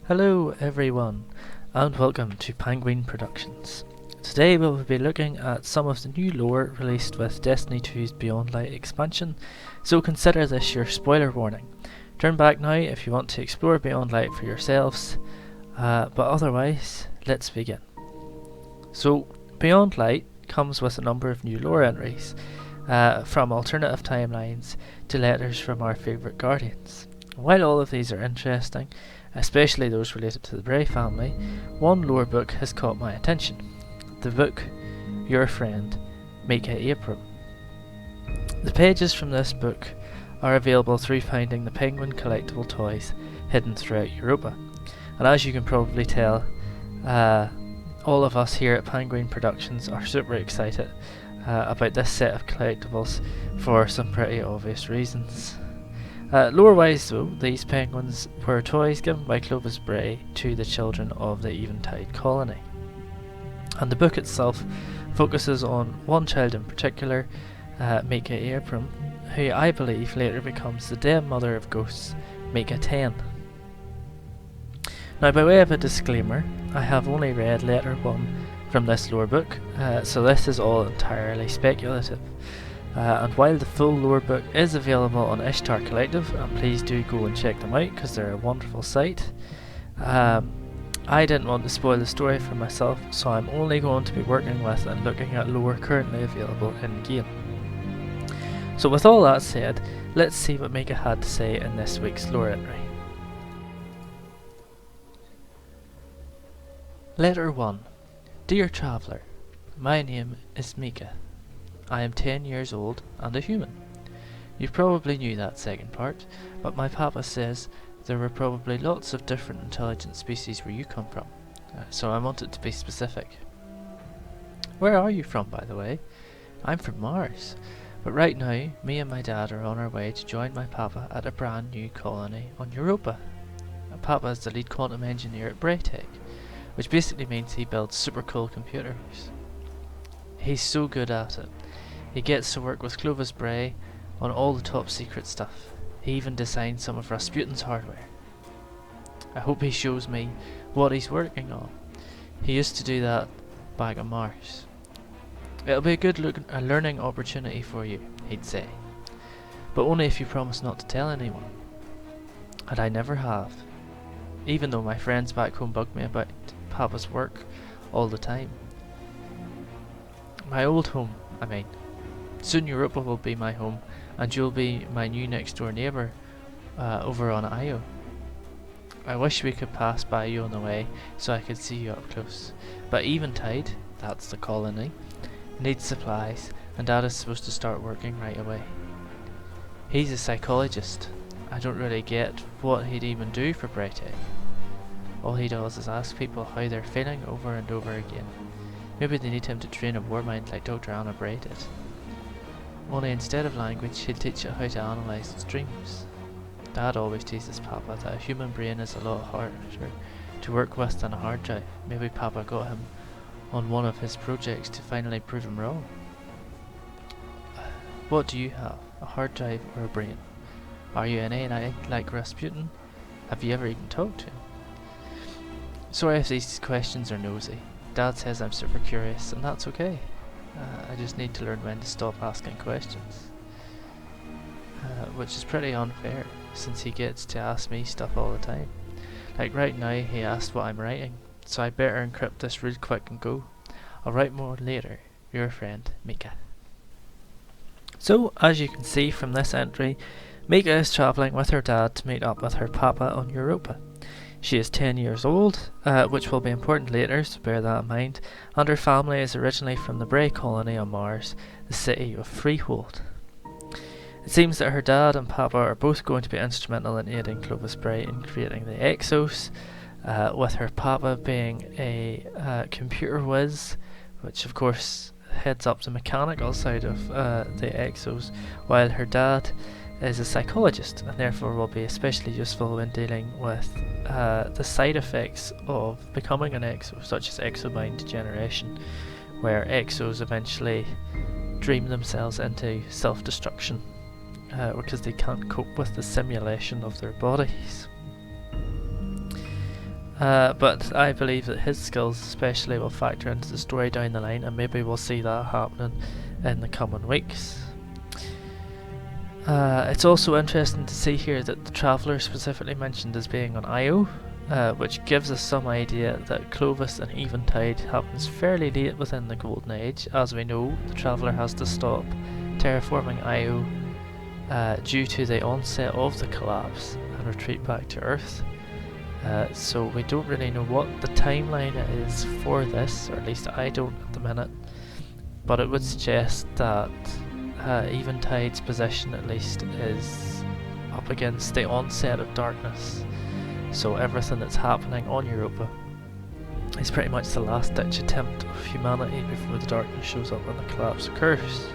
Hello everyone, and welcome to Penguin Productions. Today we'll be looking at some of the new lore released with Destiny 2's Beyond Light expansion, so consider this your spoiler warning. Turn back now if you want to explore Beyond Light for yourselves, but otherwise, let's begin. So, Beyond Light comes with a number of new lore entries, from alternative timelines to letters from our favourite Guardians. While all of these are interesting, especially those related to the Bray family, one lore book has caught my attention. The book, Your Friend, Micah-10. The pages from this book are available through finding the Penguin collectible toys hidden throughout Europa. And as you can probably tell, all of us here at Penguin Productions are super excited about this set of collectibles for some pretty obvious reasons. Lore-wise though, these penguins were toys given by Clovis Bray to the children of the Eventide colony. And the book itself focuses on one child in particular, Micah-10, who I believe later becomes the dead mother of ghosts, Micah-10. Now by way of a disclaimer, I have only read letter 1 from this lore book, so this is all entirely speculative. And while the full lore book is available on Ishtar Collective, and please do go and check them out because they're a wonderful site, I didn't want to spoil the story for myself, so I'm only going to be working with and looking at lore currently available in game. So with all that said, let's see what Micah had to say in this week's lore entry. Letter 1. Dear Traveller, my name is Micah. I am 10 years old and a human. You probably knew that second part, but my papa says there were probably lots of different intelligent species where you come from, so I wanted to be specific. Where are you from, by the way? I'm from Mars, but right now me and my dad are on our way to join my papa at a brand new colony on Europa. Papa is the lead quantum engineer at Braytech, which basically means he builds super cool computers. He's so good at it. He gets to work with Clovis Bray on all the top secret stuff. He even designed some of Rasputin's hardware. I hope he shows me what he's working on. He used to do that back on Mars. It'll be a good learning opportunity for you, he'd say. But only if you promise not to tell anyone. And I never have. Even though my friends back home bug me about Papa's work all the time. My old home, I mean. Soon Europa will be my home, and you'll be my new next door neighbour over on Io. I wish we could pass by you on the way so I could see you up close. But Eventide, that's the colony, needs supplies, and Dad is supposed to start working right away. He's a psychologist. I don't really get what he'd even do for Braytech. All he does is ask people how they're feeling over and over again. Maybe they need him to train a war mind like Dr. Anna Bray did. Only instead of language, he'll teach you how to analyse its dreams. Dad always teases Papa that a human brain is a lot harder to work with than a hard drive. Maybe Papa got him on one of his projects to finally prove him wrong. What do you have? A hard drive or a brain? Are you an AI like Rasputin? Have you ever even talked to him? Sorry if these questions are nosy. Dad says I'm super curious, and that's okay. I just need to learn when to stop asking questions. Which is pretty unfair, since he gets to ask me stuff all the time. Like right now, he asked what I'm writing, so I better encrypt this real quick and go. I'll write more later. Your friend, Micah. So, as you can see from this entry, Micah is travelling with her dad to meet up with her papa on Europa. She is 10 years old, which will be important later, so bear that in mind, and her family is originally from the Bray colony on Mars, the city of Freehold. It seems that her dad and papa are both going to be instrumental in aiding Clovis Bray in creating the Exos, with her papa being a computer whiz, which of course heads up the mechanical side of the Exos, while her dad is a psychologist, and therefore will be especially useful when dealing with the side effects of becoming an exo, such as exobind degeneration, where exos eventually dream themselves into self-destruction because they can't cope with the simulation of their bodies. But I believe that his skills especially will factor into the story down the line, and maybe we'll see that happening in the coming weeks. It's also interesting to see here that the Traveller specifically mentioned as being on Io, which gives us some idea that Clovis and Eventide happens fairly late within the Golden Age. As we know, the Traveller has to stop terraforming Io due to the onset of the collapse and retreat back to Earth. So we don't really know what the timeline is for this, or at least I don't at the minute, but it would suggest that Eventide's position at least is up against the onset of darkness, so everything that's happening on Europa is pretty much the last ditch attempt of humanity before the darkness shows up and the collapse occurs.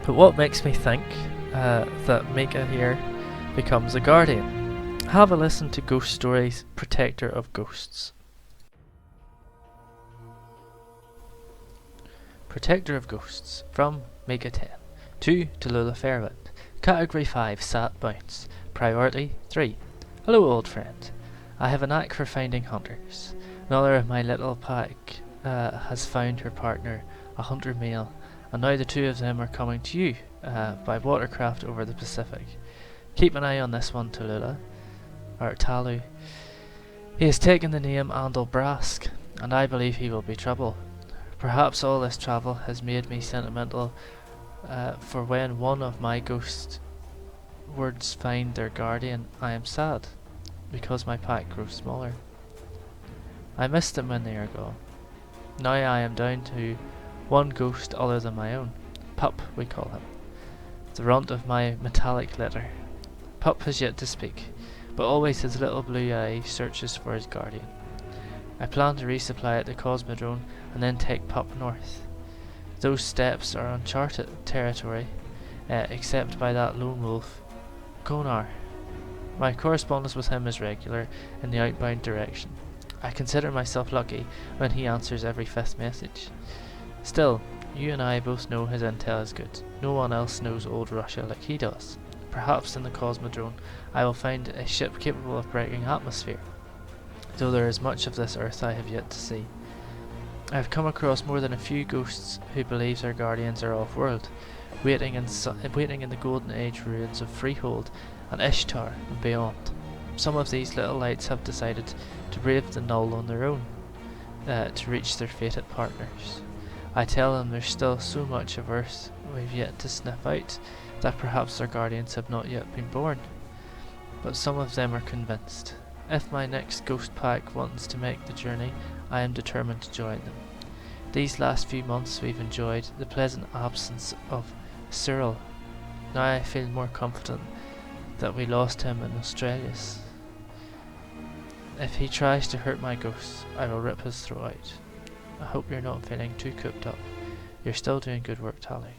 But what makes me think that Micah here becomes a guardian? Have a listen to Ghost Stories, Protector of Ghosts. Protector of Ghosts, from Micah-10, to Tallulah Fairwind. Category 5, Sat Bounce. Priority 3. Hello old friend. I have a knack for finding hunters. Another of my little pack has found her partner, a hunter male, and now the two of them are coming to you by watercraft over the Pacific. Keep an eye on this one, Tallulah. Or Talu. He has taken the name Andalbrask, and I believe he will be trouble. Perhaps all this travel has made me sentimental, for when one of my ghost words find their guardian, I am sad, because my pack grows smaller. I miss them when they are gone. Now I am down to one ghost other than my own. Pup, we call him. The runt of my metallic litter. Pup has yet to speak, but always his little blue eye searches for his guardian. I plan to resupply at the Cosmodrome and then take Pup north. Those steppes are uncharted territory, except by that lone wolf, Konar. My correspondence with him is regular in the outbound direction. I consider myself lucky when he answers every 5th message. Still, you and I both know his intel is good. No one else knows old Russia like he does. Perhaps in the Cosmodrome I will find a ship capable of breaking atmosphere, though there is much of this Earth I have yet to see. I have come across more than a few ghosts who believe their guardians are off-world, waiting in the Golden Age ruins of Freehold and Ishtar and beyond. Some of these little lights have decided to brave the null on their own, to reach their fated partners. I tell them there's still so much of Earth we've yet to sniff out, that perhaps their guardians have not yet been born. But some of them are convinced. If my next ghost pack wants to make the journey, I am determined to join them. These last few months we've enjoyed the pleasant absence of Cyril. Now I feel more confident that we lost him in Australis. If he tries to hurt my ghosts, I will rip his throat out. I hope you're not feeling too cooped up. You're still doing good work, Tally.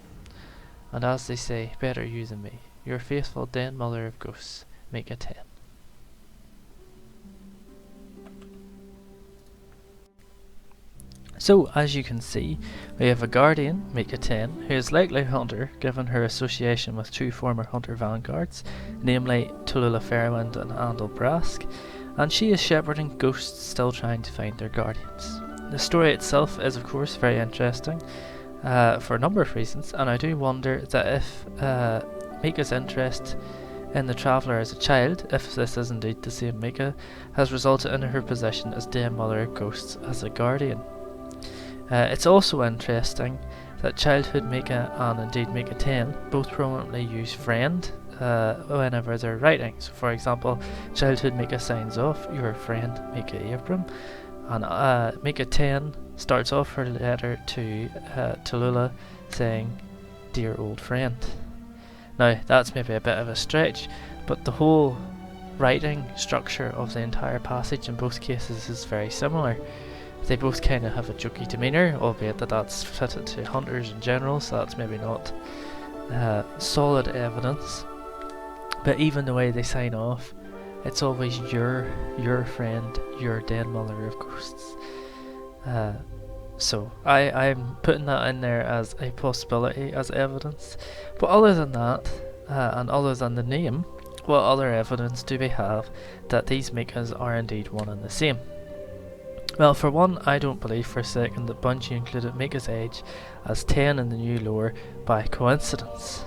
And as they say, better you than me. Your faithful den mother of ghosts, Micah-10. So, as you can see, we have a guardian, Micah-10, who is likely a hunter, given her association with two former hunter vanguards, namely Tallulah Fairwind and Andalbrask, and she is shepherding ghosts still trying to find their guardians. The story itself is of course very interesting, for a number of reasons, and I do wonder that if Micah's interest in the Traveller as a child, if this is indeed the same Micah, has resulted in her position as Dame Mother of Ghosts as a guardian. It's also interesting that childhood Micah and indeed Micah-10 both prominently use friend whenever they're writing. So for example, childhood Micah signs off, your friend Micah Abram, and Micah-10 starts off her letter to Tallulah saying, dear old friend. Now that's maybe a bit of a stretch, but the whole writing structure of the entire passage in both cases is very similar. They both kind of have a jokey demeanour, albeit that that's fitted to hunters in general, so that's maybe not solid evidence, but even the way they sign off, it's always your friend, your dead mother of ghosts. So I'm putting that in there as a possibility, as evidence. But other than that, and other than the name, what other evidence do we have that these Micahs are indeed one and the same? Well, for one, I don't believe for a second that Bungie included Micah's age as 10 in the new lore by coincidence.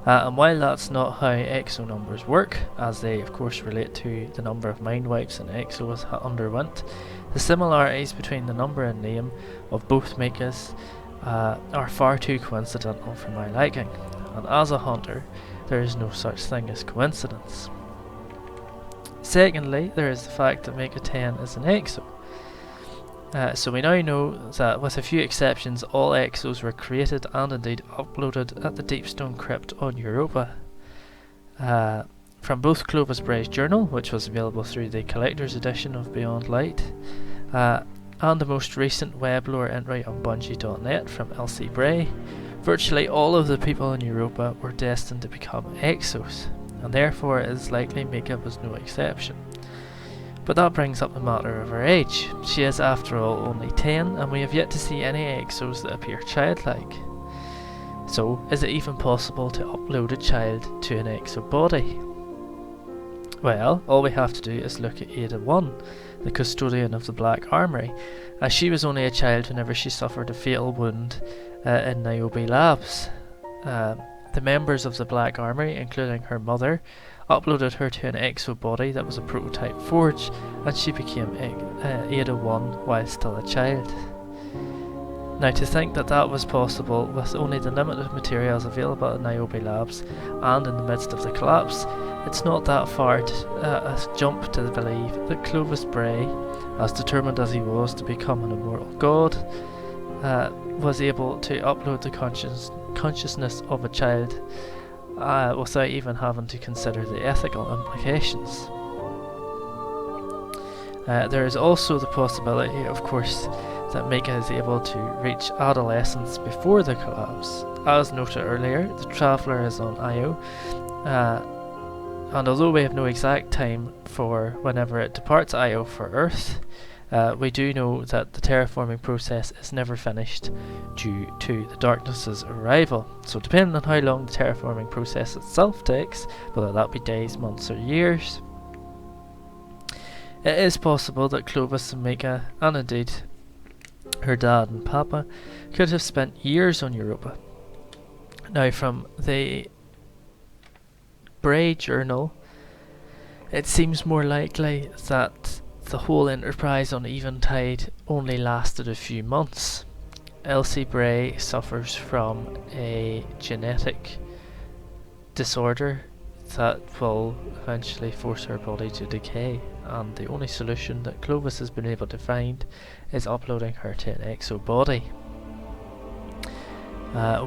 And while that's not how exo numbers work, as they of course relate to the number of mind wipes an exo has underwent, the similarities between the number and name of both Micahs are far too coincidental for my liking, and as a hunter, there is no such thing as coincidence. Secondly, there is the fact that Micah-10 is an exo. So we now know that, with a few exceptions, all exos were created and indeed uploaded at the Deepstone Crypt on Europa. From both Clovis Bray's journal, which was available through the collector's edition of Beyond Light, and the most recent web lore entry on Bungie.net from Elsie Bray, virtually all of the people in Europa were destined to become exos, and therefore it is likely Micah was no exception. But that brings up the matter of her age. She is, after all, only 10, and we have yet to see any exos that appear childlike. So, is it even possible to upload a child to an exo body? Well, all we have to do is look at Ada 1, the custodian of the Black Armory, as she was only a child whenever she suffered a fatal wound in Niobe Labs. The members of the Black Armory, including her mother, uploaded her to an exo body that was a prototype forge, and she became Ada 1 while still a child. Now, to think that that was possible with only the limited materials available at Niobe Labs and in the midst of the collapse, it's not that far a jump to believe that Clovis Bray, as determined as he was to become an immortal god, was able to upload the consciousness of a child without even having to consider the ethical implications. There is also the possibility, of course, that Micah is able to reach adolescence before the collapse. As noted earlier, the Traveller is on Io, and although we have no exact time for whenever it departs Io for Earth, we do know that the terraforming process is never finished due to the darkness's arrival. So depending on how long the terraforming process itself takes, whether that be days, months or years, it is possible that Clovis and Micah, and indeed her dad and papa, could have spent years on Europa. Now, from the Bray journal, it seems more likely that the whole enterprise on Eventide only lasted a few months. Elsie Bray suffers from a genetic disorder that will eventually force her body to decay, and the only solution that Clovis has been able to find is uploading her to an exo body.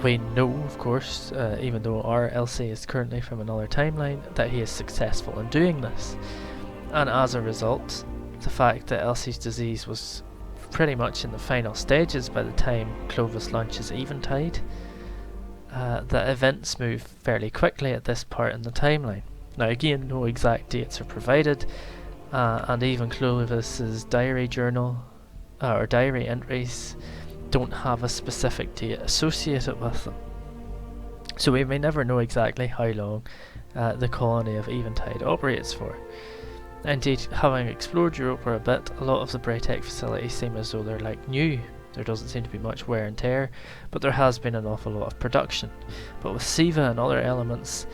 We know, of course, even though our Elsie is currently from another timeline, that he is successful in doing this, and as a result, the fact that Elsie's disease was pretty much in the final stages by the time Clovis launches Eventide, that events move fairly quickly at this part in the timeline. Now again, no exact dates are provided, and even Clovis's diary journal or diary entries don't have a specific date associated with them. So we may never know exactly how long the colony of Eventide operates for. Indeed, having explored Europa a bit, a lot of the Braytech facilities seem as though they're like new. There doesn't seem to be much wear and tear, but there has been an awful lot of production. But with Siva and other elements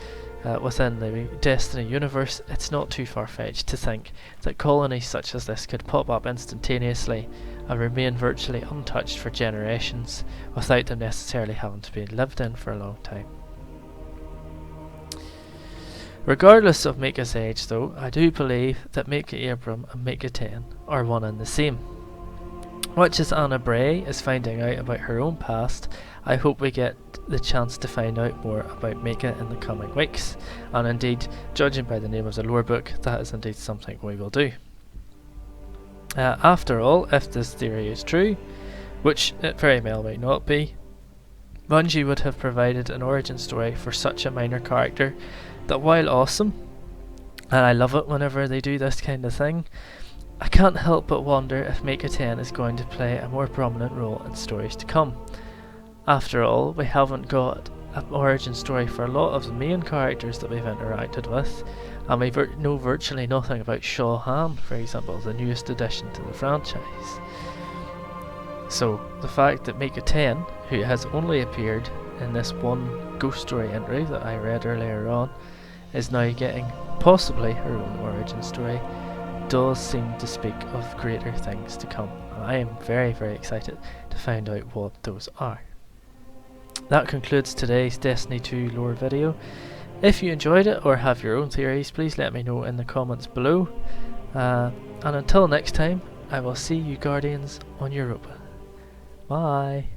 within the Destiny universe, it's not too far-fetched to think that colonies such as this could pop up instantaneously and remain virtually untouched for generations without them necessarily having to be lived in for a long time. Regardless of Micah's age though, I do believe that Micah Abram and Micah-10 are one and the same. Much as Anna Bray is finding out about her own past, I hope we get the chance to find out more about Micah in the coming weeks, and indeed, judging by the name of the lore book, that is indeed something we will do. After all, if this theory is true, which it very well may not be, Bungie would have provided an origin story for such a minor character that, while awesome, and I love it whenever they do this kind of thing, I can't help but wonder if Micah-10 is going to play a more prominent role in stories to come. After all, we haven't got an origin story for a lot of the main characters that we've interacted with, and we know virtually nothing about Shaw Han, for example, the newest addition to the franchise. So the fact that Micah-10, who has only appeared in this one ghost story entry that I read earlier on, is now getting possibly her own origin story, does seem to speak of greater things to come, and I am very, very excited to find out what those are. That concludes today's Destiny 2 lore video. If you enjoyed it or have your own theories, please let me know in the comments below. And until next time, I will see you Guardians on Europa. Bye!